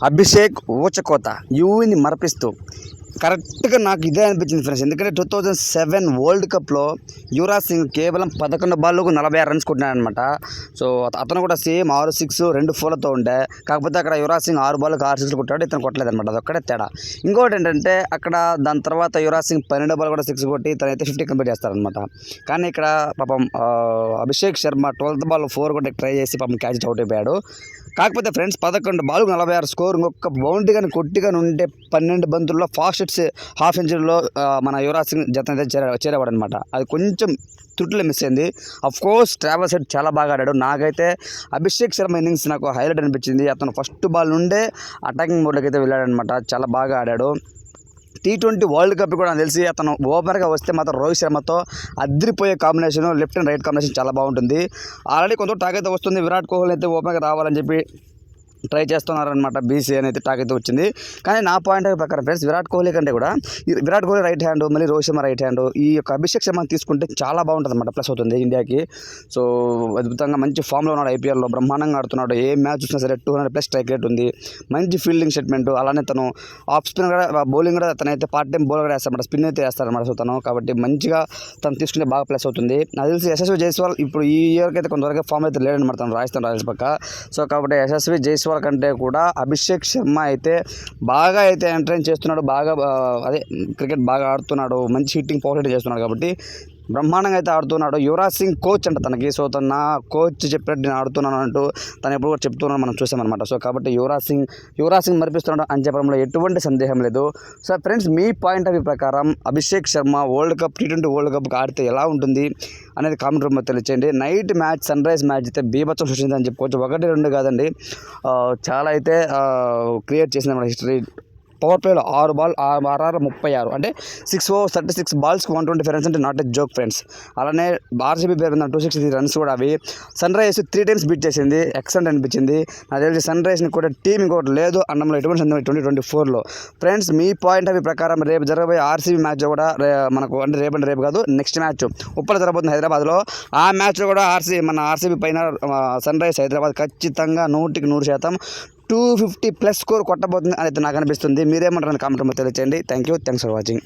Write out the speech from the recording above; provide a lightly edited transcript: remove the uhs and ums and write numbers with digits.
అభిషేక్ ఊచకోత యూని మరపిస్తూ కరెక్ట్గా నాకు ఇదే అనిపించింది ఫ్రెండ్స్. ఎందుకంటే 2007 వరల్డ్ కప్లో యువరాజ్ సింగ్ కేవలం 11 బాల్లకు 46 రన్స్ కొట్టినాడనమాట. సో అతను కూడా సేమ్ 6-6 2 4లతో ఉండే. కాకపోతే అక్కడ యువరాజ్ సింగ్ 6 బాల్లకు 6 6లు కొట్టాడు, ఇతను కొట్టలేదనమాట. అదొక్కడే తేడా. ఇంకోటి ఏంటంటే అక్కడ దాని తర్వాత యువరాజ్ సింగ్ 12 బాల్ కూడా 6 కొట్టి తనైతే 50 కంప్లీట్ చేస్తారనమాట. కానీ ఇక్కడ పాపం అభిషేక్ శర్మ 12th బాల్ 4 కొట్టి ట్రై చేసి పాపం క్యాచ్ అవుట్ అయిపోయాడు. కాకపోతే ఫ్రెండ్స్ 11 బాల్కు 46 స్కోర్, ఇంకొక బౌండరీ కానీ కొట్టిగాని ఉంటే 12 బంతుల్లో ఫాస్ట్ హిట్స్ హాఫ్ సెంచరీలో మన యువరాజ్ సింగ్ జత అయితే చేరేవాడు అనమాట. అది కొంచెం త్రుట్లో మిస్ అయింది. కోర్స్ ట్రావెల్స్ హెడ్ చాలా బాగా ఆడాడు. నాకైతే అభిషేక్ శర్మ ఇన్నింగ్స్ నాకు హైలైట్ అనిపించింది. అతను ఫస్ట్ బాల్ నుండే అటాకింగ్ మోడ్లోకి అయితే వెళ్ళాడనమాట. చాలా బాగా ఆడాడు. T20 వరల్డ్ కప్ కూడా నాకు తెలిసి అతను ఓపెనర్గా వస్తే మాత్రం రోహిత్ శర్మతో అదిరిపోయే combination, left and right combination చాలా బాగుంటుంది. ఆల్రెడీ కొంత టాక్ అయితే వస్తుంది, విరాట్ కోహ్లీ అయితే ఓపెనర్గా రావాలని చెప్పి ట్రై చేస్తున్నారనమాట. బీసీ అనేది టాక్ అయితే వచ్చింది. కానీ నా పాయింట్ ఆఫ్ ప్రకారం ఫ్రెండ్స్, విరాట్ కోహ్లీ కంటే కూడా విరాట్ కోహ్లీ రైట్ హ్యాండ్, మళ్ళీ రోహిత్ శర్మ రైట్ హ్యాండ్, ఈ యొక్క అభిషేక్ శర్మ తీసుకుంటే చాలా బాగుంటుంది అనమాట. ప్లస్ అవుతుంది ఇండియాకి. సో అద్భుతంగా మంచి ఫామ్లో ఉన్నాడు. ఐపీఎల్లో బ్రహ్మాండంగా ఆడుతున్నాడు. ఏ మ్యాచ్ చూసినా సరే 200+ స్ట్రైక్ రేట్ ఉంది. మంచి ఫీల్డింగ్ స్టేట్మెంట్. అలానే తను ఆఫ్ స్పిన్ కూడా, బౌలింగ్ కూడా తనైతే పార్ట్ టైం బౌలర్ కూడా వేస్తారన్నమాట. స్పిన్ అయితే వేస్తారనమాట. సో తను కాబట్టి మంచిగా తను తీసుకుంటే బాగా ప్లస్ అవుతుంది. నాకు తెలిసి యశస్వి జైస్వాల్ ఇప్పుడు ఈ ఇయర్కి అయితే కొంతవరకు ఫామ్ అయితే లేడనమాట. తను రాజస్థాన్ రాయల్స్ పక్క. సో కాబట్టి యశస్వి జైస్వాల్ కంటే కూడా అభిషేక్ శర్మ అయితే బాగా అయితే ఎంటర్టైన్ చేస్తున్నాడు. బాగా అదే క్రికెట్ బాగా ఆడుతున్నాడు. మంచి హిట్టింగ్ పవర్ హిట్ చేస్తున్నాడు. కాబట్టి బ్రహ్మాండంగా అయితే ఆడుతున్నాడు. యువరాజ్ సింగ్ కోచ్ అంట తనకి. సో తన నా కోచ్ చెప్పినట్టు నేను ఆడుతున్నాను అంటూ తను ఎప్పుడు కూడా చెప్తున్నాడు, మనం చూసామన్నమాట. సో కాబట్టి యువరాజ్ సింగ్ మరిపిస్తున్నాడు అని చెప్పడంలో ఎటువంటి సందేహం లేదు. So friends, me point of view ప్రకారం అభిషేక్ శర్మ T20 వరల్డ్ కప్కి ఆడితే ఎలా ఉంటుంది అనేది కామెంట్ రూమ్లో తెలియచేయండి. Night match, sunrise match అయితే బీభత్సం సృష్టిందని చెప్పుకోవచ్చు. 1-2 కాదండి, చాలా అయితే క్రియేట్ చేసింది మన హిస్టరీ. పవర్ ప్లేలో 6 బాల్ 6 36 అంటే 6 overs 36 balls 120 రన్స్ అంటే నాట్ ఎ జోక్ ఫ్రెండ్స్. అలానే ఆర్సీబీ పేరు 263 రన్స్ కూడా అవి. సన్ రైజర్స్ 3 times బీట్ చేసింది. ఎక్సలెంట్ అనిపించింది. నాకు తెలిసి సన్ రైజర్స్ని కూడా టీం ఇంకోటి లేదు అన్నంలో ఎటువంటి సందేహం 2024లో. ఫ్రెండ్స్, మీ పాయింట్ ఆఫ్ ప్రకారం రేపు జరగబోయే ఆర్సీబీ మ్యాచ్ కూడా మనకు అంటే రేపు కాదు, నెక్స్ట్ మ్యాచ్ ఉప్పల జరగబోతుంది హైదరాబాద్లో. ఆ మ్యాచ్లో కూడా మన ఆర్సీబీ పైన సన్ రైజర్స్ హైదరాబాద్ ఖచ్చితంగా 100% 250+ స్కోర్ కొట్టబోతుంది అని అయితే నాకు అనిపిస్తుంది. మీరేమంటారని కామెంట్ తెలియచేయండి. Thanks for watching.